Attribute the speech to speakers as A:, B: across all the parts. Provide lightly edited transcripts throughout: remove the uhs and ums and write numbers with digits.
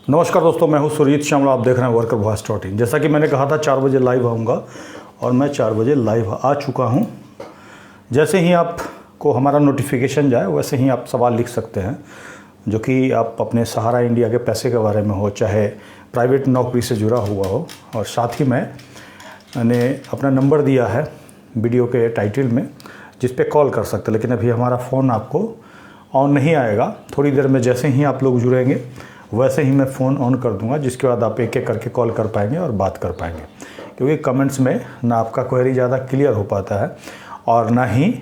A: नमस्कार दोस्तों, मैं हूं सुरीत श्यामला। आप देख रहे हैं वर्कर वॉइस डॉट इन। जैसा कि मैंने कहा था 4 बजे लाइव आऊँगा और मैं 4 बजे लाइव आ चुका हूं। जैसे ही आपको हमारा नोटिफिकेशन जाए वैसे ही आप सवाल लिख सकते हैं, जो कि आप अपने सहारा इंडिया के पैसे के बारे में हो, चाहे प्राइवेट नौकरी से जुड़ा हुआ हो। और साथ ही मैंने अपना नंबर दिया है वीडियो के टाइटल में, जिस पे कॉल कर सकते हैं। लेकिन अभी हमारा फ़ोन आपको ऑन नहीं आएगा। थोड़ी देर में जैसे ही आप लोग जुड़ेंगे वैसे ही मैं फ़ोन ऑन कर दूंगा, जिसके बाद आप एक एक करके कॉल कर पाएंगे और बात कर पाएंगे। क्योंकि कमेंट्स में ना आपका क्वेरी ज़्यादा क्लियर हो पाता है और ना ही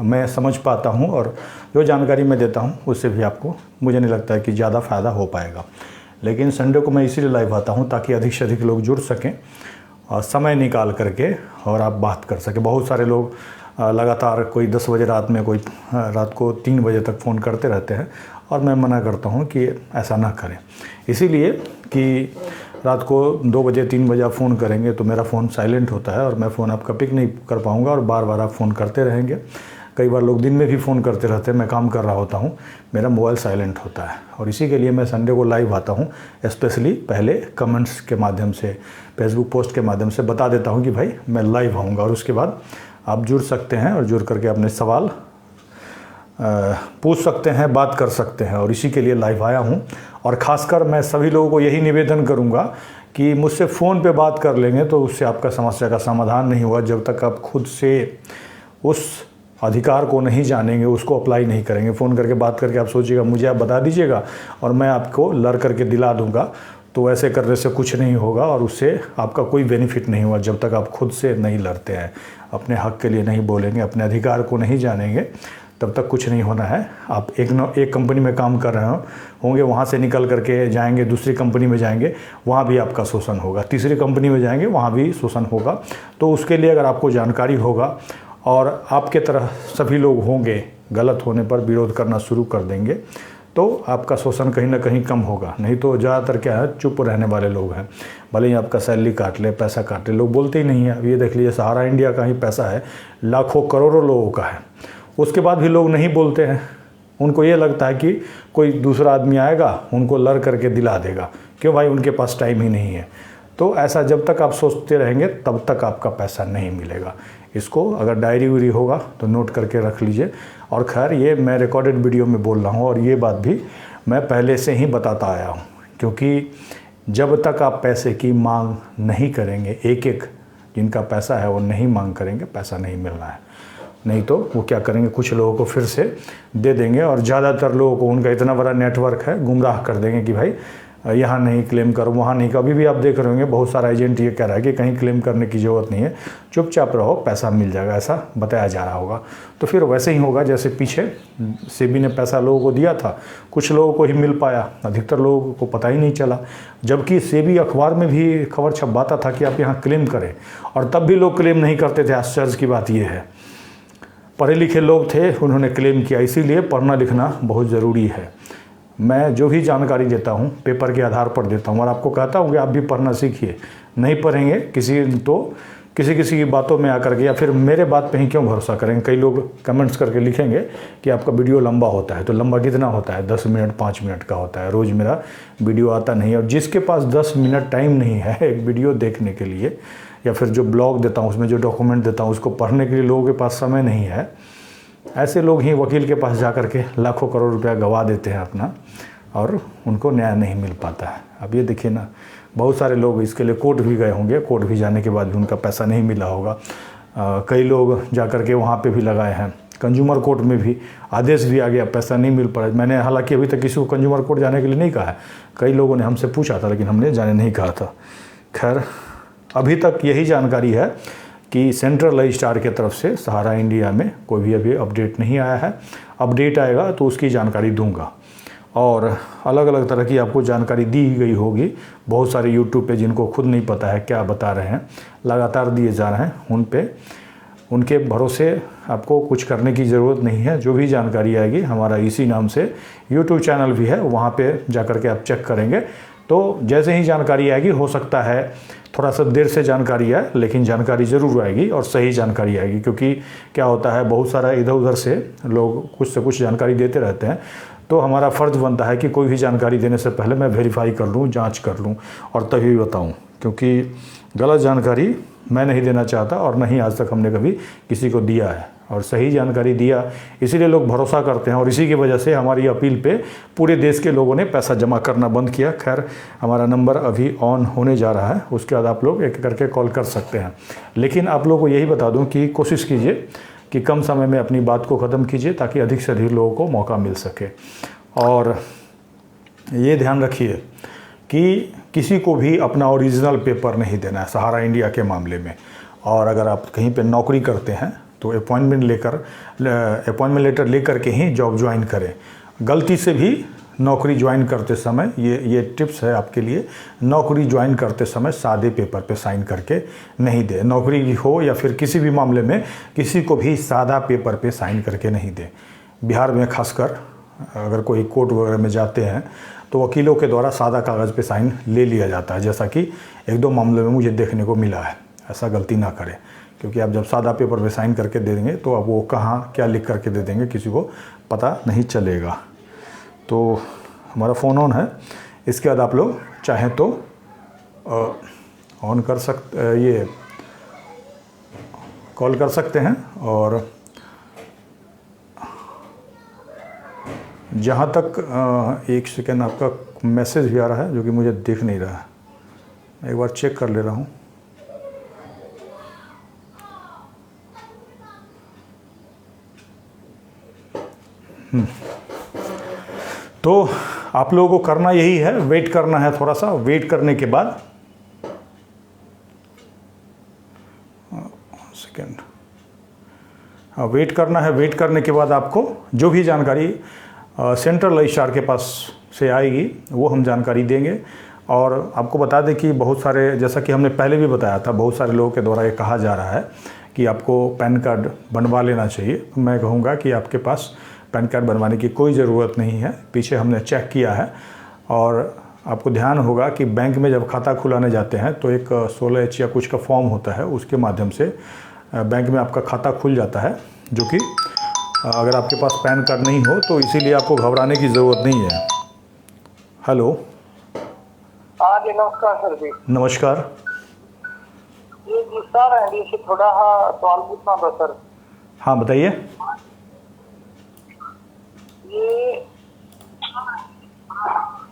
A: मैं समझ पाता हूं, और जो जानकारी मैं देता हूं उससे भी आपको मुझे नहीं लगता है कि ज़्यादा फ़ायदा हो पाएगा। लेकिन संडे को मैं इसीलिए लाइव आता हूं ताकि अधिक से अधिक लोग जुड़ सकें और समय निकाल करके और आप बात कर सकें। बहुत सारे लोग लगातार कोई 10 बजे रात में, कोई रात को 3 बजे तक फ़ोन करते रहते हैं, और मैं मना करता हूं कि ऐसा ना करें। इसीलिए कि रात को 2 बजे 3 बजे आप फ़ोन करेंगे तो मेरा फ़ोन साइलेंट होता है और मैं फ़ोन आपका पिक नहीं कर पाऊंगा और बार बार आप फ़ोन करते रहेंगे। कई बार लोग दिन में भी फ़ोन करते रहते हैं, मैं काम कर रहा होता हूँ, मेरा मोबाइल साइलेंट होता है। और इसी के लिए मैं संडे को लाइव आता हूँ। स्पेशली पहले कमेंट्स के माध्यम से, फेसबुक पोस्ट के माध्यम से बता देता हूँ कि भाई मैं लाइव आऊँगा, और उसके बाद आप जुड़ सकते हैं और जुड़ करके अपने सवाल पूछ सकते हैं, बात कर सकते हैं। और इसी के लिए लाइव आया हूं। और ख़ासकर मैं सभी लोगों को यही निवेदन करूंगा कि मुझसे फ़ोन पे बात कर लेंगे तो उससे आपका समस्या का समाधान नहीं हुआ, जब तक आप खुद से उस अधिकार को नहीं जानेंगे, उसको अप्लाई नहीं करेंगे। फ़ोन करके बात करके आप सोचिएगा मुझे आप बता दीजिएगा और मैं आपको लड़ करके दिला दूँगा, तो ऐसे करने से कुछ नहीं होगा और उससे आपका कोई बेनिफिट नहीं हुआ। जब तक आप खुद से नहीं लड़ते हैं, अपने हक़ के लिए नहीं बोलेंगे, अपने अधिकार को नहीं जानेंगे, तब तक कुछ नहीं होना है। आप एक कंपनी में काम कर रहे होंगे, वहाँ से निकल करके जाएंगे, दूसरी कंपनी में जाएंगे, वहाँ भी आपका शोषण होगा। तीसरी कंपनी में जाएंगे, वहाँ भी शोषण होगा। तो उसके लिए अगर आपको जानकारी होगा और आपके तरह सभी लोग होंगे, गलत होने पर विरोध करना शुरू कर देंगे, तो आपका शोषण कहीं ना कहीं कम होगा। नहीं तो ज़्यादातर क्या है, चुप रहने वाले लोग हैं। भले ही आपका सैलरी काट ले, पैसा काट ले, लोग बोलते ही नहीं है। अब ये देख लीजिए, सहारा इंडिया का ही पैसा है, लाखों करोड़ों लोगों का है, उसके बाद भी लोग नहीं बोलते हैं। उनको ये लगता है कि कोई दूसरा आदमी आएगा, उनको लड़ करके दिला देगा। क्यों भाई? उनके पास टाइम ही नहीं है। तो ऐसा जब तक आप सोचते रहेंगे तब तक आपका पैसा नहीं मिलेगा। इसको अगर डायरी वरी होगा तो नोट करके रख लीजिए। और खैर, ये मैं रिकॉर्डेड वीडियो में बोल रहा हूँ और ये बात भी मैं पहले से ही बताता आया हूँ, क्योंकि जब तक आप पैसे की मांग नहीं करेंगे, एक एक जिनका पैसा है वो नहीं मांग करेंगे, पैसा नहीं मिलना है। नहीं तो वो क्या करेंगे, कुछ लोगों को फिर से दे देंगे और ज़्यादातर लोगों को, उनका इतना बड़ा नेटवर्क है, गुमराह कर देंगे कि भाई यहाँ नहीं क्लेम करो, वहाँ नहीं। कभी भी आप देख रहे होंगे बहुत सारा एजेंट ये कह रहा है कि कहीं क्लेम करने की ज़रूरत नहीं है, चुपचाप रहो, पैसा मिल जाएगा, ऐसा बताया जा रहा होगा। तो फिर वैसे ही होगा जैसे पीछे सेबी ने पैसा लोगों को दिया था, कुछ लोगों को ही मिल पाया, अधिकतर लोगों को पता ही नहीं चला। जबकि सेबी अखबार में भी खबर छपवाता था कि आप यहाँ क्लेम करें, और तब भी लोग क्लेम नहीं करते थे। आश्चर्य की बात यह है, पढ़े लिखे लोग थे, उन्होंने क्लेम किया। इसीलिए पढ़ना लिखना बहुत ज़रूरी है। मैं जो भी जानकारी देता हूँ पेपर के आधार पर देता हूँ, और आपको कहता हूँ कि आप भी पढ़ना सीखिए। नहीं पढ़ेंगे किसी की बातों में आकर के, या फिर मेरे बात पे ही क्यों भरोसा करेंगे। कई लोग कमेंट्स करके लिखेंगे कि आपका वीडियो लंबा होता है। तो लंबा कितना होता है? 10 मिनट 5 मिनट का होता है। रोज़ मेरा वीडियो आता नहीं है। और जिसके पास 10 मिनट टाइम नहीं है एक वीडियो देखने के लिए, या फिर जो ब्लॉग देता हूँ उसमें जो डॉक्यूमेंट देता हूँ उसको पढ़ने के लिए लोगों के पास समय नहीं है, ऐसे लोग ही वकील के पास जा कर के लाखों करोड़ रुपया गवा देते हैं अपना, और उनको न्याय नहीं मिल पाता है। अब ये देखिए ना, बहुत सारे लोग इसके लिए कोर्ट भी गए होंगे, कोर्ट भी जाने के बाद भी उनका पैसा नहीं मिला होगा। कई लोग जा कर के वहाँ पे भी लगाए हैं। कंज्यूमर कोर्ट में भी आदेश भी आ गया, पैसा नहीं मिल पा रहा। मैंने हालांकि अभी तक किसी को कंज्यूमर कोर्ट जाने के लिए नहीं कहा है, कई लोगों ने हमसे पूछा था, लेकिन हमने जाने नहीं कहा था। खैर, अभी तक यही जानकारी है कि सेंट्रल रजिस्ट्रार की तरफ से सहारा इंडिया में कोई भी अभी अपडेट नहीं आया है। अपडेट आएगा तो उसकी जानकारी दूंगा, और अलग अलग तरह की आपको जानकारी दी गई होगी। बहुत सारे यूट्यूब पे जिनको खुद नहीं पता है क्या बता रहे हैं, लगातार दिए जा रहे हैं। उनके भरोसे आपको कुछ करने की ज़रूरत नहीं है। जो भी जानकारी आएगी, हमारा इसी नाम से यूट्यूब चैनल भी है, वहाँ पे जा कर के आप चेक करेंगे। तो जैसे ही जानकारी आएगी, हो सकता है थोड़ा सा देर से जानकारी आए, लेकिन जानकारी ज़रूर आएगी और सही जानकारी आएगी। क्योंकि क्या होता है, बहुत सारा इधर उधर से लोग कुछ से कुछ जानकारी देते रहते हैं, तो तो हमारा फ़र्ज़ बनता है कि कोई भी जानकारी देने से पहले मैं वेरीफाई कर लूँ, जांच कर लूँ और तभी बताऊँ, क्योंकि गलत जानकारी मैं नहीं देना चाहता और नहीं आज तक हमने कभी किसी को दिया है, और सही जानकारी दिया इसीलिए लोग भरोसा करते हैं और इसी की वजह से हमारी अपील पे पूरे देश के लोगों ने पैसा जमा करना बंद किया। खैर, हमारा नंबर अभी ऑन होने जा रहा है, उसके बाद आप लोग एक करके कॉल कर सकते हैं। लेकिन आप लोगों को यही बता दूं कि कोशिश कीजिए कि कम समय में अपनी बात को ख़त्म कीजिए ताकि अधिक से अधिक लोगों को मौका मिल सके। और ये ध्यान रखिए कि किसी को भी अपना ओरिजिनल पेपर नहीं देना है सहारा इंडिया के मामले में। और अगर आप कहीं पे नौकरी करते हैं तो अपॉइंटमेंट लेटर लेकर के ही जॉब ज्वाइन करें। गलती से भी नौकरी ज्वाइन करते समय ये टिप्स है आपके लिए, नौकरी ज्वाइन करते समय सादे पेपर पे साइन करके नहीं दें। नौकरी हो या फिर किसी भी मामले में किसी को भी सादा पेपर पे साइन करके नहीं दें। बिहार में खासकर अगर कोई कोर्ट वगैरह में जाते हैं तो वकीलों के द्वारा सादा कागज़ पे साइन ले लिया जाता है, जैसा कि एक दो मामलों में मुझे देखने को मिला है। ऐसा गलती ना करें, क्योंकि आप जब सादा पेपर पे साइन करके दे देंगे तो आप वो कहाँ क्या लिख करके दे देंगे किसी को पता नहीं चलेगा। तो हमारा फ़ोन ऑन है, इसके बाद आप लोग चाहें तो ऑन कर सकते, ये कॉल कर सकते हैं। और जहाँ तक एक सेकेंड, आपका मैसेज भी आ रहा है जो कि मुझे दिख नहीं रहा है, मैं एक बार चेक कर ले रहा हूँ। तो आप लोगों को करना यही है, वेट करना है, थोड़ा सा वेट करने के बाद सेकेंड, हाँ वेट करना है। वेट करने के बाद आपको जो भी जानकारी सेंट्रल रजिस्ट्रार के पास से आएगी वो हम जानकारी देंगे। और आपको बता दें कि बहुत सारे, जैसा कि हमने पहले भी बताया था, बहुत सारे लोगों के द्वारा ये कहा जा रहा है कि आपको पैन कार्ड बनवा लेना चाहिए। मैं कहूँगा कि आपके पास पैन कार्ड बनवाने की कोई ज़रूरत नहीं है। पीछे हमने चेक किया है और आपको ध्यान होगा कि बैंक में जब खाता खुलाने जाते हैं तो एक 16H या कुछ का फॉर्म होता है, उसके माध्यम से बैंक में आपका खाता खुल जाता है, जो कि अगर आपके पास पैन कार्ड नहीं हो तो इसीलिए आपको घबराने की ज़रूरत नहीं है। हेलो,
B: हाँ जी नमस्कार सर जी।
A: नमस्कार
B: जी सर, एनडीए से थोड़ा सवाल पूछना था सर।
A: हाँ बताइए।
B: ये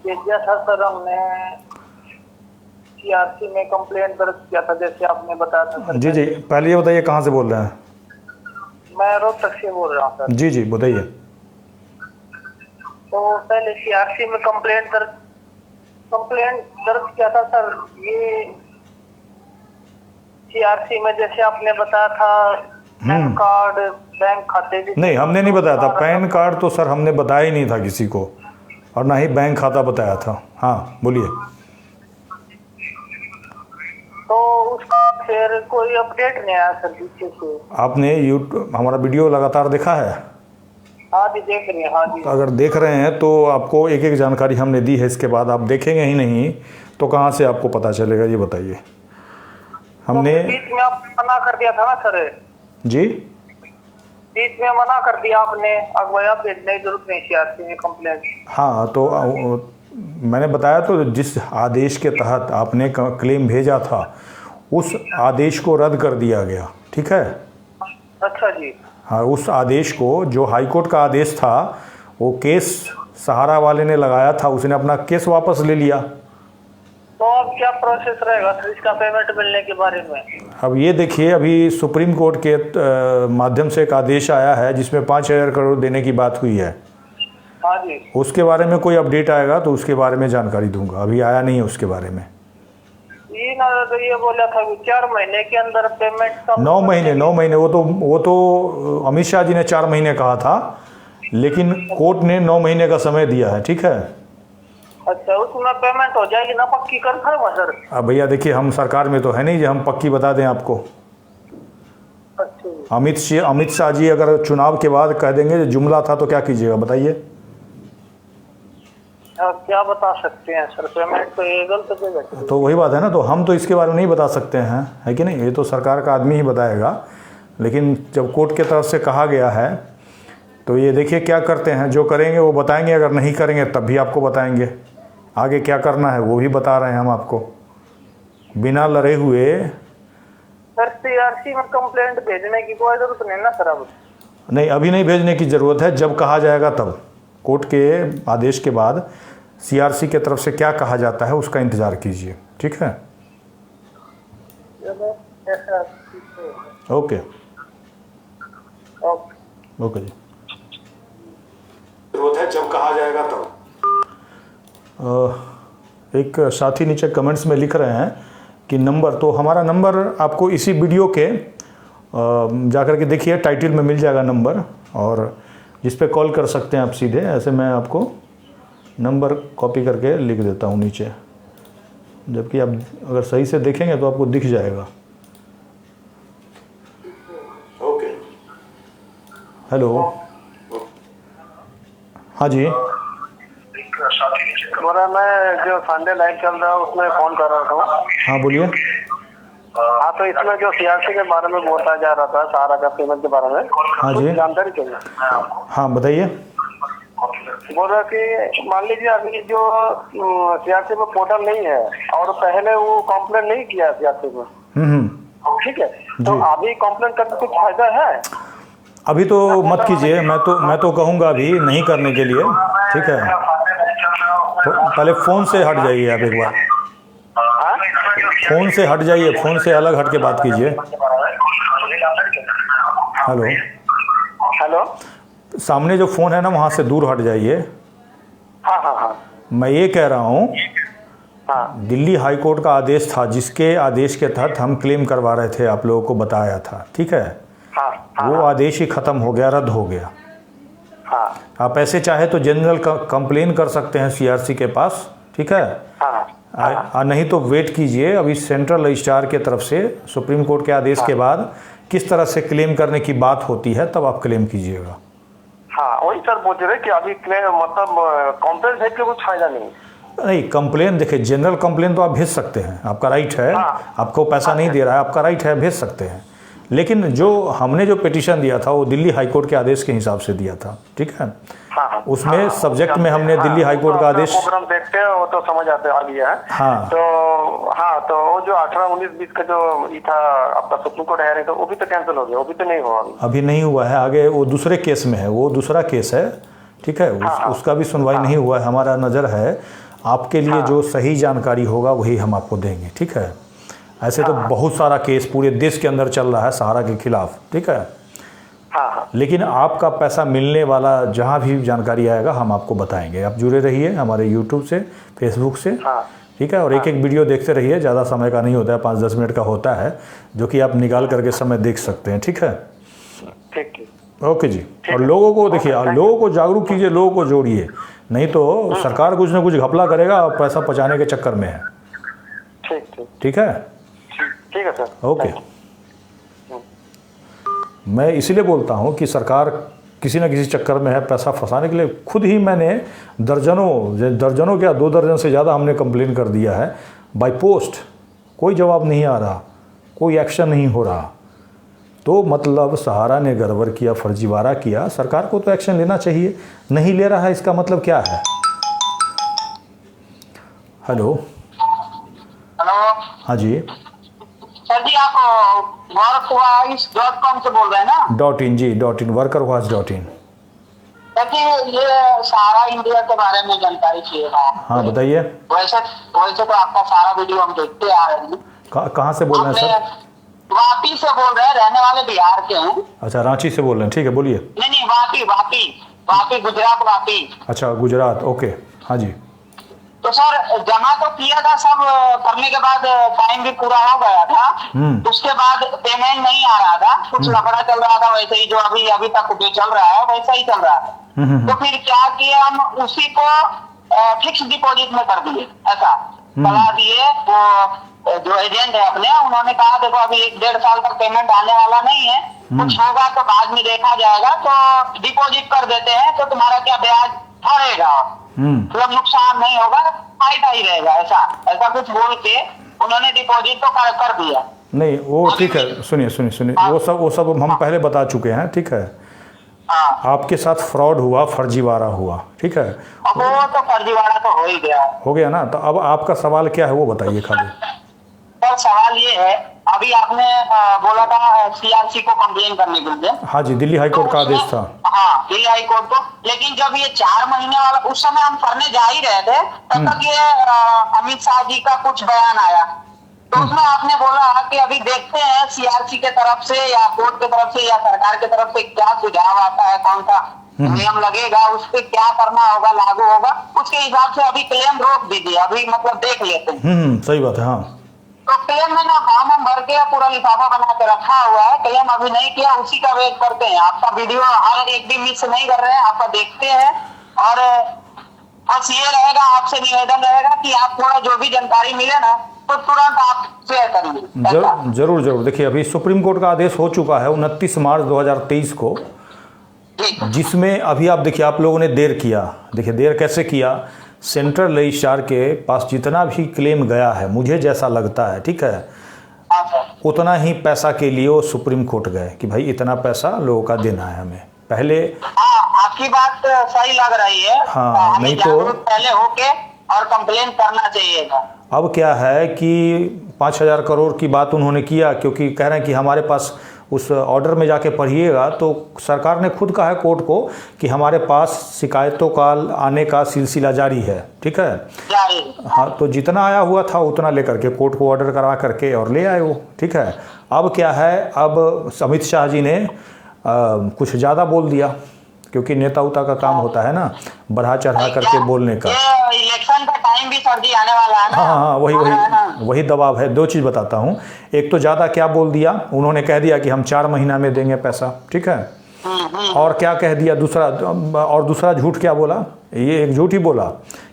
B: भेजा था सर, हमने सीआरसी में कंप्लेंट दर्ज किया था जैसे आपने बताया था सर।
A: जी जी, पहले ये बताइए कहाँ से बोल रहे हैं?
B: मैं रोहतक से बोल रहा हूँ सर।
A: जी जी बताइए।
B: तो पहले सीआरसी में कंप्लेंट दर्ज किया था सर। ये सीआरसी में जैसे आपने बताया था पैन कार्ड, बैंक खाते भी
A: नहीं, हमने नहीं बताया था पैन कार्ड, तो सर हमने बताया ही नहीं था किसी को, और ना ही बैंक खाता बताया था। हाँ बोलिए।
B: तो उसका फिर कोई अपडेट नहीं आया सर पीछे से।
A: आपने यूट्यूब हमारा वीडियो लगातार देखा है?
B: हाँ जी देख रहे हैं। हाँ जी,
A: तो अगर देख रहे हैं तो आपको एक एक जानकारी हमने दी है, इसके बाद आप देखेंगे ही नहीं तो कहाँ से आपको पता चलेगा, ये बताइए। हमने
B: बीच में आपने मना कर दिया था ना सर।
A: जी,
B: बीच में मना कर दिया आपने, अगवाया भेजने की जरूरत नहीं सीआरसी में कंप्लेंट।
A: हाँ तो मैंने बताया, तो जिस आदेश के तहत आपने क्लेम भेजा था उस आदेश को रद्द कर दिया गया, ठीक है?
B: अच्छा जी।
A: हाँ, उस आदेश को, जो हाईकोर्ट का आदेश था, वो केस सहारा वाले ने लगाया था, उसने अपना केस वापस ले लिया।
B: तो अब क्या प्रोसेस रहेगा सर इसका पेमेंट मिलने के बारे में?
A: अब ये देखिए, अभी सुप्रीम कोर्ट के माध्यम से एक आदेश आया है जिसमें 5,000 करोड़ देने की बात हुई है।
B: हाँ जी।
A: उसके बारे में कोई अपडेट आएगा तो उसके बारे में जानकारी दूंगा, अभी आया नहीं है उसके बारे में।
B: ये बोला था कि 4 महीने के अंदर पेमेंट का
A: 9 महीने वो तो अमित शाह जी ने 4 महीने कहा था, लेकिन कोर्ट ने 9 महीने का समय दिया है, ठीक है?
B: अच्छा, उसमें पेमेंट हो जाएगी ना, पक्की कंफर्म है सर?
A: अब भैया देखिए, हम सरकार में तो है नहीं जो हम पक्की बता दें आपको।
B: अच्छा।
A: अमित शाह जी अगर चुनाव के बाद कह देंगे जुमला था तो क्या कीजिएगा बताइए?
B: क्या बता सकते हैं सर, पेमेंट तो ये गलत जगह।
A: तो वही बात है ना, तो हम तो इसके बारे में नहीं बता सकते हैं, है कि नहीं? ये तो सरकार का आदमी ही बताएगा। लेकिन जब कोर्ट के तरफ से कहा गया है तो ये देखिए क्या करते हैं, जो करेंगे वो बताएंगे, अगर नहीं करेंगे तब भी आपको बताएंगे। आगे क्या करना है वो भी बता रहे हैं हम आपको, बिना लड़े हुए।
B: सर सीआरसी में कंप्लेंट भेजने की कोई जरूरत नहीं ना सर? अब
A: नहीं, अभी नहीं भेजने की ज़रूरत है, जब कहा जाएगा तब। कोर्ट के आदेश के बाद सीआरसी के तरफ से क्या कहा जाता है उसका इंतज़ार कीजिए, ठीक है? ओके ओके जी। जरूरत है जब कहा जाएगा तब। एक साथी नीचे कमेंट्स में लिख रहे हैं कि नंबर, तो हमारा नंबर आपको इसी वीडियो के जाकर के देखिए, टाइटल में मिल जाएगा नंबर, और जिस पे कॉल कर सकते हैं आप सीधे। ऐसे मैं आपको नंबर कॉपी करके लिख देता हूँ नीचे, जबकि आप अगर सही से देखेंगे तो आपको दिख जाएगा। ओके, हेलो, हाँ जी।
B: मैं जो संडे लाइव चल रहा है उसमें फोन कर रहा था।
A: हाँ बोलिए।
B: हाँ, तो इसमें जो सीआरसी के बारे में बोलता जा रहा था, सारा का पेमेंट के बारे में,
A: हाँ जी,
B: जानकारी चाहिए।
A: हाँ बताइए।
B: बोल रहा कि मान लीजिए अभी जो सीआरसी में पोर्टल नहीं है और पहले वो कंप्लेंट नहीं किया सीआरसी में, ठीक है, तो अभी कंप्लेंट करने कुछ फायदा है?
A: अभी तो मत कीजिए, मैं तो कहूँगा अभी नहीं करने के लिए, ठीक है? तो पहले फ़ोन से हट जाइए आप एक बार, फ़ोन से हट जाइए, फ़ोन से अलग हट के बात कीजिए। हेलो
B: हेलो,
A: सामने जो फ़ोन है ना वहाँ से दूर हट जाइए।
B: हाँ हाँ हाँ,
A: मैं ये कह रहा हूँ,
B: हाँ,
A: दिल्ली हाई कोर्ट का आदेश था, जिसके आदेश के तहत हम क्लेम करवा रहे थे, आप लोगों को बताया था, ठीक है?
B: हाँ,
A: वो आदेश ही ख़त्म हो गया, रद्द हो गया।
B: हाँ,
A: आप ऐसे चाहे तो जनरल कंप्लेन कर सकते हैं सीआरसी के पास, ठीक है?
B: हाँ,
A: नहीं तो वेट कीजिए, अभी सेंट्रल रजिस्ट्रार के तरफ से सुप्रीम कोर्ट के आदेश के बाद किस तरह से क्लेम करने की बात होती है, तब आप क्लेम कीजिएगा।
B: हाँ, वही सर पूछ रहे कि अभी क्लेम मतलब कंप्लेंट है कि कुछ फायदा नहीं?
A: कंप्लेन देखिए, जनरल कंप्लेन तो आप भेज सकते हैं, आपका राइट है। आपको पैसा नहीं दे रहा है, आपका राइट है, भेज सकते हैं। लेकिन जो हमने जो पिटीशन दिया था वो दिल्ली हाई कोर्ट के आदेश के हिसाब से दिया था, ठीक है? उसमें सब्जेक्ट में हमने दिल्ली हाई कोर्ट का आदेश
B: प्रोग्राम देखते हैं वो तो समझ आते आ गया है।
A: हाँ,
B: तो वो जो 18, 19, 20 का जो ये था आपका सुप्रीम कोर्ट है, तो वो भी तो कैंसिल हो गया, वो भी तो नहीं हुआ
A: अभी नहीं हुआ है। आगे वो दूसरे केस में है, वो दूसरा केस है, ठीक है? उसका भी सुनवाई नहीं हुआ है। हमारा नज़र है आपके लिए जो सही जानकारी होगा वही हम आपको देंगे, ठीक है? ऐसे तो बहुत सारा केस पूरे देश के अंदर चल रहा है सहारा के खिलाफ, ठीक है? लेकिन आपका पैसा मिलने वाला जहां भी जानकारी आएगा हम आपको बताएंगे। आप जुड़े रहिए हमारे यूट्यूब से, फेसबुक से, ठीक है? और एक एक वीडियो देखते रहिए, ज़्यादा समय का नहीं होता है, 5-10 मिनट का होता है, जो कि आप निकाल करके समय देख सकते हैं, ठीक है?
B: ठीक।
A: ओके जी। और लोगों को देखिए, लोगों को जागरूक कीजिए, लोगों को जोड़िए, नहीं तो सरकार कुछ ना कुछ घपला करेगा और पैसा पचाने के चक्कर में है। ठीक है?
B: ठीक है सर।
A: ओके। मैं इसीलिए बोलता हूं कि सरकार किसी न किसी चक्कर में है, पैसा फंसाने के लिए। खुद ही मैंने दर्जनों क्या 2 दर्जन से ज़्यादा हमने कंप्लेन कर दिया है बाय पोस्ट, कोई जवाब नहीं आ रहा, कोई एक्शन नहीं हो रहा। तो मतलब सहारा ने गड़बड़ किया, फर्जीवाड़ा किया, सरकार को तो एक्शन लेना चाहिए, नहीं ले रहा है, इसका मतलब क्या है? हेलो, हाँ जी
C: सर जी, आप workvoice.com से बोल रहे हैं ना?
A: .in ji, .in, workervoice.in।
C: देखिए, ये सारा इंडिया के बारे में जानकारी चाहिए था।
A: हाँ बताइए।
C: वैसे तो आपका सारा वीडियो हम देखते आ रहे हैं।
A: कहाँ से बोल रहे हैं सर?
C: वापी से बोल रहे हैं, रहने वाले बिहार के हैं।
A: अच्छा, रांची से बोल रहे हैं, ठीक है, बोलिए।
C: नहीं, वापी, गुजरात, वापी।
A: अच्छा, गुजरात, ओके, हाँ जी।
C: तो सर, जमा तो किया था, सब करने के बाद टाइम भी पूरा हो गया था, उसके बाद पेमेंट नहीं आ रहा था, कुछ लफड़ा चल रहा था, वैसे ही जो अभी तक जो चल रहा है वैसा ही चल रहा है। तो फिर क्या किया, हम उसी को फिक्स डिपॉजिट में कर दिए। ऐसा सलाह दिए वो जो एजेंट है अपने, उन्होंने कहा देखो अभी 1-1.5 साल तक पेमेंट आने वाला नहीं है, कुछ होगा तो बाद में देखा जाएगा, तो डिपॉजिट कर देते हैं, तो तुम्हारा क्या ब्याज बढ़ेगा, मतलब नुकसान नहीं होगा, फायदा ही रहेगा। ऐसा कुछ बोल के उन्होंने डिपॉजिट तो कर दिया।
A: नहीं वो ठीक है, सुनिए, वो सब हम पहले बता चुके हैं, ठीक है?
C: हाँ।
A: आपके साथ फ्रॉड हुआ, फर्जीवाड़ा हुआ, ठीक है,
C: अब वो तो फर्जीवाड़ा तो हो ही गया।
A: हो गया ना। तो अब आपका सवाल क्या है वो बताइए खाली।
C: सर सवाल ये है, अभी आपने बोला था सीआरसी को कंप्लेन करने के लिए।
A: हाँ जी, दिल्ली हाई कोर्ट का आदेश था।
C: हाँ, दिल्ली हाई कोर्ट को। लेकिन जब ये 4 महीने वाला, उस समय हम करने जा ही रहे थे, तब तक ये अमित शाह जी का कुछ बयान आया, तो उसमें आपने बोला कि अभी देखते हैं सीआरसी के तरफ से या कोर्ट के तरफ से या सरकार के तरफ से क्या सुझाव आता है, कौन सा नियम लगेगा, उस पर क्या करना होगा, लागू होगा, उसके हिसाब से अभी क्लेम रोक दीजिए, अभी मतलब देख लेते हैं।
A: सही बात है। हाँ,
C: तो क्लेम में ना फॉर्म हम भर के पूरा लिफाफा बना के रखा हुआ है, क्लेम अभी नहीं किया, उसी का वेट करते हैं। आपका वीडियो हर एक भी मिस नहीं कर रहे हैं, आपका देखते हैं। और बस ये रहेगा, आपसे निवेदन रहेगा कि आप थोड़ा जो भी जानकारी मिले ना तो तुरंत आप शेयर करिए।
A: जरूर जरूर। देखिए, अभी सुप्रीम कोर्ट का आदेश हो चुका है 29 मार्च 2023 को, जिसमें अभी आप देखिए, आप लोगों ने देर किया। देखिए देर कैसे किया, सेंट्रल रजिस्ट्रार के पास जितना भी क्लेम गया है, मुझे जैसा लगता है, ठीक है, उतना ही पैसा के लिए वो सुप्रीम कोर्ट गए कि भाई इतना पैसा लोगों का देना है हमें पहले।
C: आपकी बात सही लग रही है।
A: हाँ, नहीं तो
C: पहले होके और कंप्लेन करना चाहिए था।
A: अब क्या है कि 5,000 करोड़ की बात उन्होंने किया, क्योंकि कह रहे हैं कि हमारे पास उस ऑर्डर में जाके पढ़िएगा तो सरकार ने खुद कहा है कोर्ट को कि हमारे पास शिकायतों का आने का सिलसिला जारी है, ठीक है। हाँ, तो जितना आया हुआ था उतना लेकर के कोर्ट को ऑर्डर करा करके और ले आए वो, ठीक है। अब क्या है, अब अमित शाह जी ने कुछ ज़्यादा बोल दिया, क्योंकि नेता उता का काम होता है ना बढ़ा चढ़ा करके बोलने का।
C: इलेक्शन का टाइम भी सर जी आने वाला है ना।
A: हाँ, वही दबाव है। 2 चीज़ बताता हूँ, एक तो ज़्यादा क्या बोल दिया, उन्होंने कह दिया कि हम 4 महीना में देंगे पैसा, ठीक है। और क्या कह दिया दूसरा झूठ क्या बोला, ये एक झूठ ही बोला,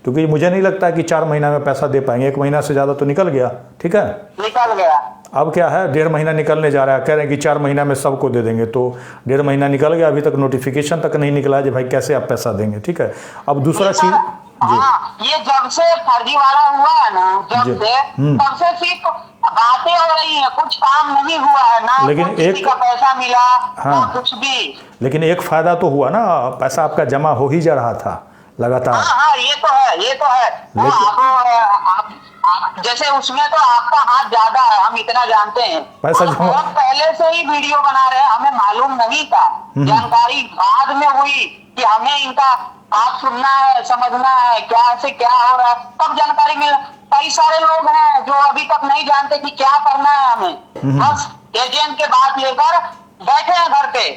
A: क्योंकि मुझे नहीं लगता कि 4 महीना में पैसा दे पाएंगे, 1 महीना से ज़्यादा तो निकल गया, ठीक है,
C: निकल गया।
A: अब क्या है, 1.5 महीना निकलने जा रहा है, कह रहे हैं कि 4 महीना में सबको दे देंगे, तो 1.5 महीना निकल गया, अभी तक नोटिफिकेशन तक नहीं निकला है भाई कैसे आप पैसा देंगे, ठीक है। अब दूसरा चीज,
C: हाँ, ये जब से फर्जीवाड़ा हुआ है ना, जब से तब से सिर्फ बातें हो रही हैं, कुछ काम नहीं हुआ है ना,
A: लेकिन
C: किसी का पैसा मिला, ना कुछ भी।
A: लेकिन एक फायदा तो हुआ ना, पैसा आपका जमा हो ही जा रहा था लगातार।
C: हाँ, ये तो है। जैसे उसमें तो आपका हाथ ज्यादा है, हम इतना जानते हैं।
A: पैसा जमा
C: बहुत पहले से ही वीडियो बना रहे हैं, हमें मालूम नहीं था, जानकारी बाद में हुई कि हमें इनका बात सुनना है, समझना है, क्या से क्या हो रहा है, तब जानकारी मिल। कई सारे लोग हैं जो अभी तक नहीं जानते कि क्या करना है हमें, बस एजेंट के बात लेकर बैठे हैं घर पे।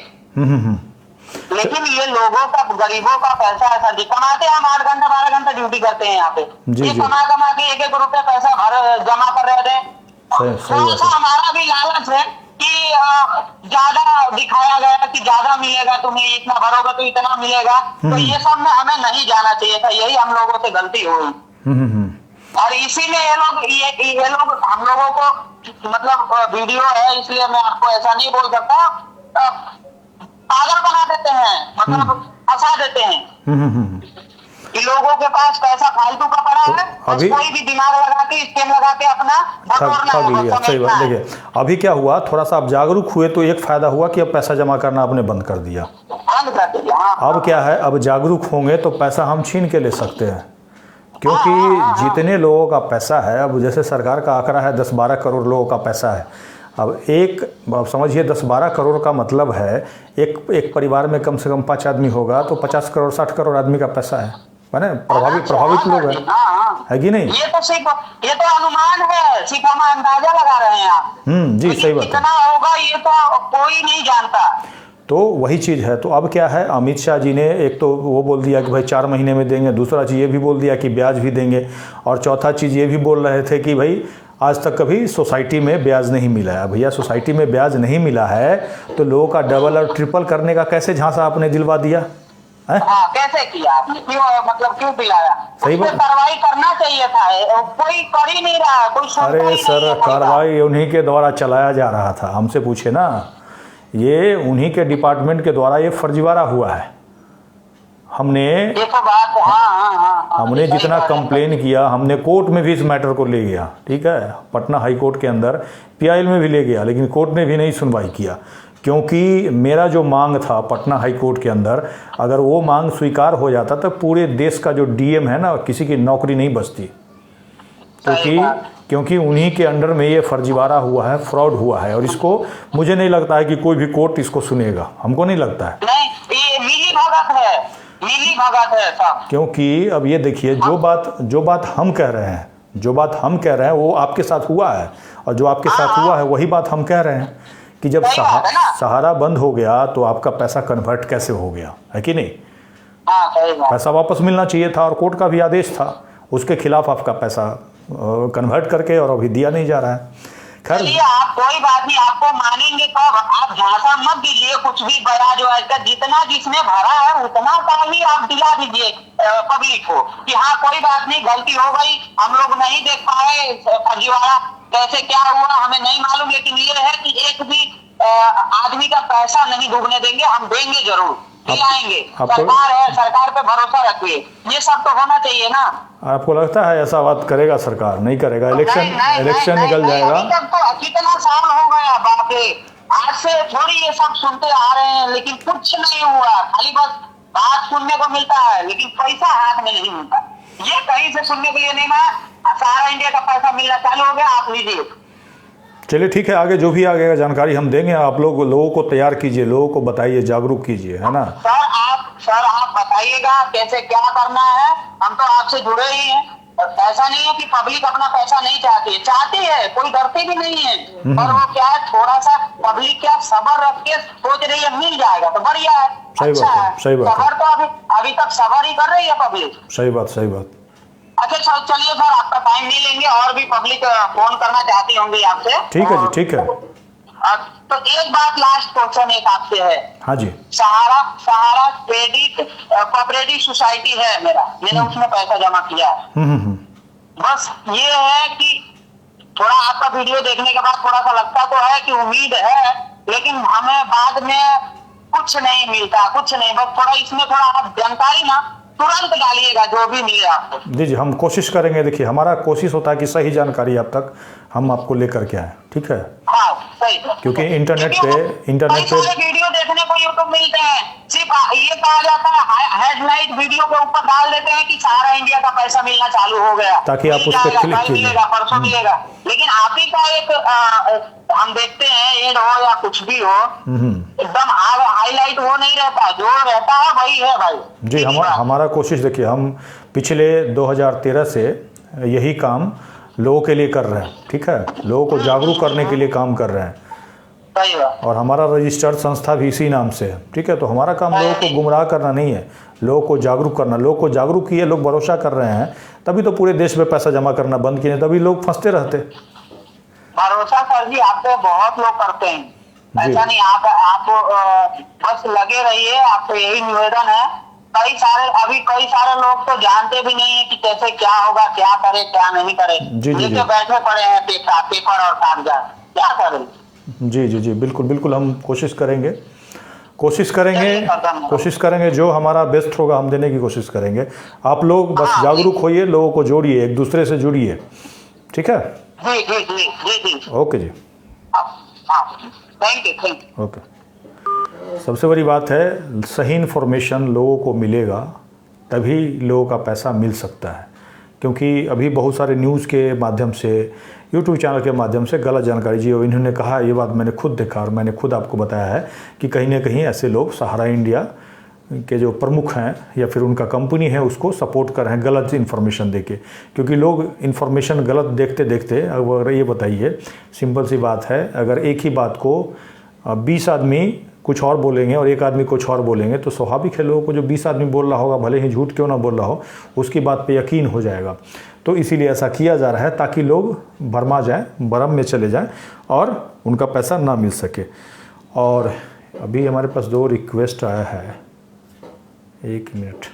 C: लेकिन ये लोगों का, गरीबों का पैसा है सर जी, कमाते हैं हम 8 घंटा 12 घंटा ड्यूटी करते हैं यहाँ पे, ये कमा के 1-1 रुपए पैसा भर जमा कर रहे थे। थोड़ा सा हमारा भी लालच है कि ज्यादा दिखाया गया कि ज्यादा मिलेगा, तुम्हें इतना भरोगे तो इतना मिलेगा, तो ये सब में हमें नहीं जाना चाहिए था, यही हम लोगों से गलती हुई। और इसी में ये लोग हम लोगों को, मतलब वीडियो है इसलिए मैं आपको ऐसा नहीं बोल सकता, पागल बना देते हैं, मतलब फंसा देते हैं कि लोगों के पास पैसा फालतू का पड़ा है, बस कोई भी दिमाग लगा के, स्कीम लगा के अपना
A: ठग लिया। सही बात। देखिए अभी क्या हुआ, थोड़ा सा आप जागरूक हुए तो एक फायदा हुआ कि अब पैसा जमा करना आपने बंद कर दिया। अब क्या है, अब जागरूक होंगे तो पैसा हम छीन के ले सकते हैं, क्योंकि जितने लोगों का पैसा है, अब जैसे सरकार का आंकड़ा है 10-12 करोड़ लोगों का पैसा है। अब समझिए 10-12 करोड़ का मतलब है एक परिवार में कम से कम 5 आदमी होगा तो 50 करोड़ 60 करोड़ आदमी का पैसा है ना, प्रभावित लोग है कि नहीं।
C: ये तो अनुमान है, सिर्फ हम अंदाजा लगा रहे हैं आप।
A: जी सही बात है।
C: कितना होगा ये तो कोई नहीं जानता।
A: तो वही चीज़ है। तो अब क्या है, अमित शाह जी ने एक तो वो बोल दिया कि भाई 4 महीने में देंगे, दूसरा चीज़ ये भी बोल दिया कि ब्याज भी देंगे, और चौथा चीज़ ये भी बोल रहे थे कि भाई आज तक कभी सोसाइटी में ब्याज नहीं मिला है। भैया सोसाइटी में ब्याज नहीं मिला है तो लोगों का डबल और ट्रिपल करने का कैसे झांसा आपने दिलवा दिया है?
C: कैसे किया आपने, क्यों दिलाया?
A: सही बात,
C: कार्रवाई करना चाहिए था, कोई कर ही नहीं रहा, कोई सुनता ही नहीं।
A: अरे सर, कार्रवाई उन्हीं के द्वारा चलाया जा रहा था, हमसे पूछे ना, ये उन्हीं के डिपार्टमेंट के द्वारा ये फर्जीवाड़ा हुआ है। हमने हमने जितना कंप्लेन किया, हमने कोर्ट में भी इस मैटर को ले गया, ठीक है, पटना हाई कोर्ट के अंदर PIL में भी ले गया, लेकिन कोर्ट ने भी नहीं सुनवाई किया, क्योंकि मेरा जो मांग था पटना हाई कोर्ट के अंदर, अगर वो मांग स्वीकार हो जाता तो पूरे देश का जो डीएम है ना, किसी की नौकरी नहीं बचती। क्योंकि उन्हीं के अंडर में ये फर्जीवाड़ा हुआ है, फ्रॉड हुआ है, और इसको मुझे नहीं लगता है कि कोई भी कोर्ट इसको सुनेगा, हमको नहीं लगता है।
C: नहीं, ये मिली भगत है साहब।
A: क्योंकि अब ये देखिए, जो बात हम कह रहे हैं वो आपके साथ हुआ है, और जो आपके साथ हुआ है वही बात हम कह रहे हैं कि जब सहारा बंद हो गया तो आपका पैसा कन्वर्ट कैसे हो गया, है कि नहीं? पैसा वापस मिलना चाहिए था, और कोर्ट का भी आदेश था, उसके खिलाफ आपका पैसा कन्वर्ट करके और अभी दिया नहीं जा रहा है। खैर,
C: आप कोई बात नहीं, आपको मानेंगे कब? आप झांसा मत दीजिए कुछ भी बड़ा जो है, जितना जिसने भरा है उतना का ही आप दिला दीजिए पब्लिक को कि हाँ कोई बात नहीं, गलती हो गई, हम लोग नहीं देख पाए फर्जीवाड़ा कैसे क्या हुआ हमें नहीं मालूम, लेकिन ये है कि एक भी आदमी का पैसा नहीं डूबने देंगे, हम देंगे जरूर, दिलाएंगे। सरकार है, सरकार पे भरोसा रखिए, ये सब तो होना चाहिए ना।
A: आपको लगता है ऐसा बात करेगा सरकार? नहीं करेगा, इलेक्शन निकल जाएगा।
C: अभी तक तो कितना साल हो गया बाप रे, आज से थोड़ी ये सब सुनते आ रहे हैं, लेकिन कुछ नहीं हुआ, खाली बस बात सुनने को मिलता है, लेकिन पैसा हाथ में नहीं मिलता। ये कहीं से सुनने के लिए नहीं ना, सारा इंडिया का पैसा मिलना चालू हो गया, आप लीजिए।
A: चलिए ठीक है, आगे जो भी आगे जानकारी हम देंगे, आप लोगों को तैयार कीजिए, लोगों को बताइए, जागरूक कीजिए, है ना?
C: सर आप बताइएगा कैसे क्या करना है, हम तो आपसे जुड़े ही हैं। ऐसा नहीं है कि पब्लिक अपना पैसा नहीं चाहती है, कोई डरती भी नहीं है, पर वो क्या है, थोड़ा सा पब्लिक क्या सब्र रख के सोच रही है मिल जाएगा तो बढ़िया है, अच्छा है।
A: सही बात है।
C: सब्र तो अभी तक सब्र ही कर रही है पब्लिक।
A: सही बात।
C: अच्छा चलिए सर, आपका टाइम नहीं लेंगे, और भी पब्लिक फोन करना चाहती होंगी आपसे।
A: ठीक है जी, ठीक है।
C: तो एक बात, लास्ट क्वेश्चन एक आपसे है।
A: हाँ जी।
C: सहारा क्रेडिट कोऑपरेटिव सोसाइटी है मैंने उसमें पैसा जमा किया है। बस ये है कि थोड़ा आपका वीडियो देखने के बाद थोड़ा सा लगता तो है कि उम्मीद है, लेकिन हमें बाद में कुछ नहीं मिलता, कुछ नहीं। बस थोड़ा इसमें थोड़ा आप जानकारी ना तुरंत डालिएगा जो भी मिले आपको। जी
A: हम कोशिश करेंगे। देखिए, हमारा कोशिश होता है कि सही जानकारी अब तक हम आपको लेकर के आए, ठीक है?
C: हाँ सही,
A: क्योंकि इंटरनेट पे
C: वीडियो देखने को यूट्यूब मिलते हैं, सिर्फ ये कहा जाता है हेडलाइट वीडियो के ऊपर डाल देते हैं कि सारा इंडिया का पैसा मिलना चालू हो गया,
A: ताकि आप उस पर क्लिक कीजिए,
C: परसों मिलेगा। लेकिन आप ही का एक हम देखते हैं, एड हो या कुछ भी हो, एकदम हाईलाइट वो नहीं रहता, जो रहता है वही है भाई जी।
A: हमारा कोशिश, देखिए, हम पिछले 2013 से यही काम लोगों के लिए कर रहे हैं, ठीक है? लोगों को जागरूक करने के लिए काम कर रहे हैं, और हमारा रजिस्टर्ड संस्था भी इसी नाम से है, ठीक है? तो हमारा काम लोगों को गुमराह करना नहीं है, लोगों को जागरूक करना। लोगों को जागरूक किए, लोग भरोसा कर रहे हैं, तभी तो पूरे देश में पैसा जमा करना बंद किए, तभी लोग फंसते रहते।
C: भरोसा सर जी आप पे बहुत लोग करते हैं, ऐसा नहीं। आप बस लगे रहिए, आपको यही निवेदन है। कई सारे लोग तो जानते भी नहीं है कि कैसे क्या होगा, क्या करे क्या नहीं करे, लेके बैठे पड़े हैं पेपर और कागजात, क्या करें? जी, बिल्कुल हम कोशिश करेंगे जो हमारा बेस्ट होगा हम देने की कोशिश करेंगे। आप लोग बस जागरूक होइए, लोगों को जोड़िए, एक दूसरे से जुड़िए, ठीक है? जी। ओके जी, थैंक यू। ओके। सबसे बड़ी बात है, सही इन्फॉर्मेशन लोगों को मिलेगा तभी लोगों का पैसा मिल सकता है, क्योंकि अभी बहुत सारे न्यूज़ के माध्यम से, यूट्यूब चैनल के माध्यम से गलत जानकारी, जी और इन्होंने कहा, ये बात मैंने खुद देखा और मैंने खुद आपको बताया है कि कहीं ना कहीं ऐसे लोग सहारा इंडिया के जो प्रमुख हैं या फिर उनका कंपनी है उसको सपोर्ट कर रहे हैं गलत इन्फॉर्मेशन देके। क्योंकि लोग इन्फॉर्मेशन गलत देखते देखते, अगर ये बताइए, सिंपल सी बात है, अगर एक ही बात को 20 आदमी कुछ और बोलेंगे और एक आदमी कुछ और बोलेंगे, तो स्वाभाविक है लोगों को जो 20 आदमी बोल रहा होगा, भले ही झूठ क्यों ना बोल रहा हो, उसकी बात पे यकीन हो जाएगा। तो इसीलिए ऐसा किया जा रहा है ताकि लोग भरमा जाएं, भरम में चले जाएं और उनका पैसा ना मिल सके। और अभी हमारे पास 2 रिक्वेस्ट आया है, 1 मिनट,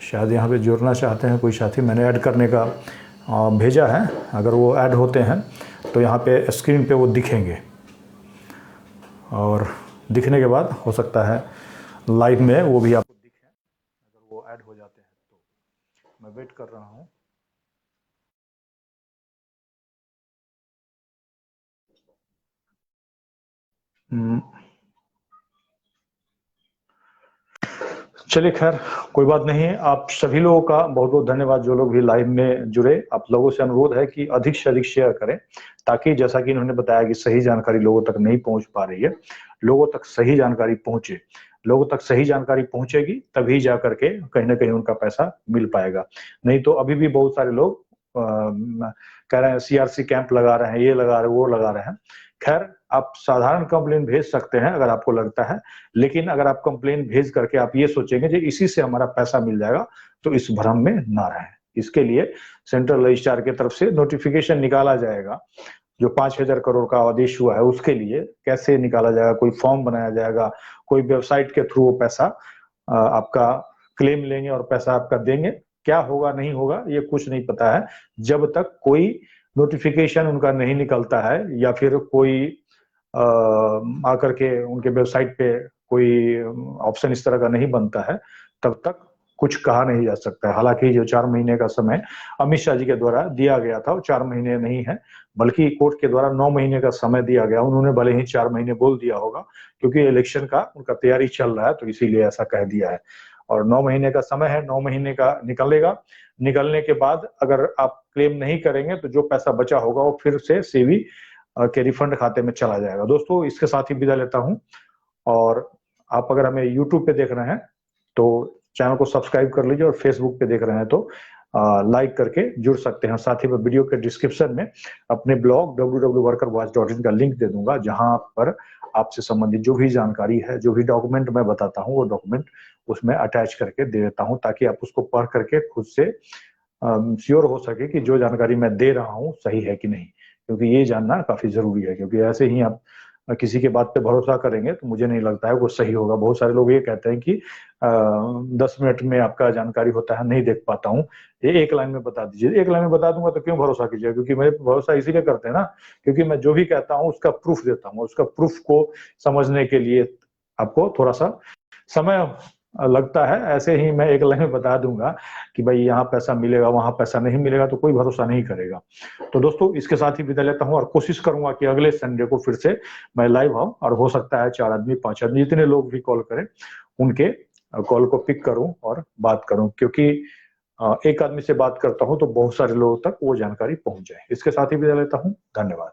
C: शायद यहाँ पे जुड़ना चाहते हैं कोई साथी, मैंने ऐड करने का भेजा है। अगर वो ऐड होते हैं तो यहाँ पे स्क्रीन पे वो दिखेंगे, और दिखने के बाद हो सकता है लाइव में वो भी आपको दिखें। अगर वो ऐड हो जाते हैं तो मैं वेट कर रहा हूँ।
A: चलिए खैर, कोई बात नहीं है। आप सभी लोगों का बहुत बहुत धन्यवाद, जो लोग भी लाइव में जुड़े। आप लोगों से अनुरोध है कि अधिक से अधिक शेयर करें, ताकि जैसा कि इन्होंने बताया कि सही जानकारी लोगों तक नहीं पहुंच पा रही है, लोगों तक सही जानकारी पहुंचे। लोगों तक सही जानकारी पहुंचेगी तभी जा करके कहीं ना कहीं उनका पैसा मिल पाएगा। नहीं तो अभी भी बहुत सारे लोग कह रहे हैं सीआरसी कैंप लगा रहे हैं, ये लगा रहे हैं, वो लगा रहे हैं। खैर, आप साधारण कंप्लेन भेज सकते हैं अगर आपको लगता है, लेकिन अगर आप कंप्लेन भेज करके आप ये सोचेंगे कि इसी से हमारा पैसा मिल जाएगा, तो इस भ्रम में ना रहें। इसके लिए सेंट्रल रजिस्ट्रार की तरफ से नोटिफिकेशन निकाला जाएगा। जो 5,000 करोड़ का आदेश हुआ है उसके लिए कैसे निकाला जाएगा, कोई फॉर्म बनाया जाएगा, कोई वेबसाइट के थ्रू वो पैसा आपका क्लेम लेंगे और पैसा आपका देंगे। क्या होगा नहीं होगा ये कुछ नहीं पता है, जब तक कोई नोटिफिकेशन उनका नहीं निकलता है या फिर कोई आकर के उनके वेबसाइट पे कोई ऑप्शन इस तरह का नहीं बनता है, तब तक कुछ कहा नहीं जा सकता है। हालांकि जो 4 महीने का समय अमित शाह जी के द्वारा दिया गया था, वो 4 महीने नहीं है, बल्कि कोर्ट के द्वारा 9 महीने का समय दिया गया। उन्होंने भले ही 4 महीने बोल दिया होगा, क्योंकि इलेक्शन का उनका तैयारी चल रहा है, तो इसीलिए ऐसा कह दिया है। और 9 महीने का समय है, 9 महीने का निकलेगा। निकलने के बाद अगर आप क्लेम नहीं करेंगे तो जो पैसा बचा होगा वो फिर से सेवी के रिफंड खाते में चला जाएगा। दोस्तों, इसके साथ ही विदा लेता हूं। और आप अगर हमें यूट्यूब पे देख रहे हैं तो चैनल को सब्सक्राइब कर लीजिए, और फेसबुक पे देख रहे हैं तो लाइक करके जुड़ सकते हैं। साथ ही मैं वीडियो के डिस्क्रिप्शन में अपने ब्लॉग www.workerwatch.in का लिंक दे दूंगा, जहां पर आपसे संबंधित जो भी जानकारी है, जो भी डॉक्यूमेंट मैं बताता हूँ, वो डॉक्यूमेंट उसमें अटैच करके दे देता हूँ, ताकि आप उसको पढ़ करके खुद से श्योर हो सके कि जो जानकारी मैं दे रहा हूँ सही है कि नहीं। क्योंकि ये जानना काफी जरूरी है, क्योंकि ऐसे ही आप किसी के बात पे भरोसा करेंगे तो मुझे नहीं लगता है वो सही होगा। बहुत सारे लोग ये कहते हैं कि 10 मिनट में आपका जानकारी होता है, नहीं देख पाता हूँ, ये 1 लाइन में बता दीजिए। 1 लाइन में बता दूंगा तो क्यों भरोसा कीजिए, क्योंकि मैं भरोसा इसीलिए करते हैं ना, क्योंकि मैं जो भी कहता हूँ उसका प्रूफ देता हूँ। उसका प्रूफ को समझने के लिए आपको थोड़ा सा समय लगता है। ऐसे ही मैं 1 लाइन में बता दूंगा कि भाई यहाँ पैसा मिलेगा, वहां पैसा नहीं मिलेगा, तो कोई भरोसा नहीं करेगा। तो दोस्तों, इसके साथ ही विदा लेता हूँ, और कोशिश करूंगा कि अगले संडे को फिर से मैं लाइव आऊं, और हो सकता है 4 आदमी 5 आदमी जितने लोग भी कॉल करें उनके कॉल को पिक करूं और बात करूं, क्योंकि एक आदमी से बात करता हूं तो बहुत सारे लोगों तक वो जानकारी पहुंच जाए। इसके साथ ही विदा लेता हूं। धन्यवाद।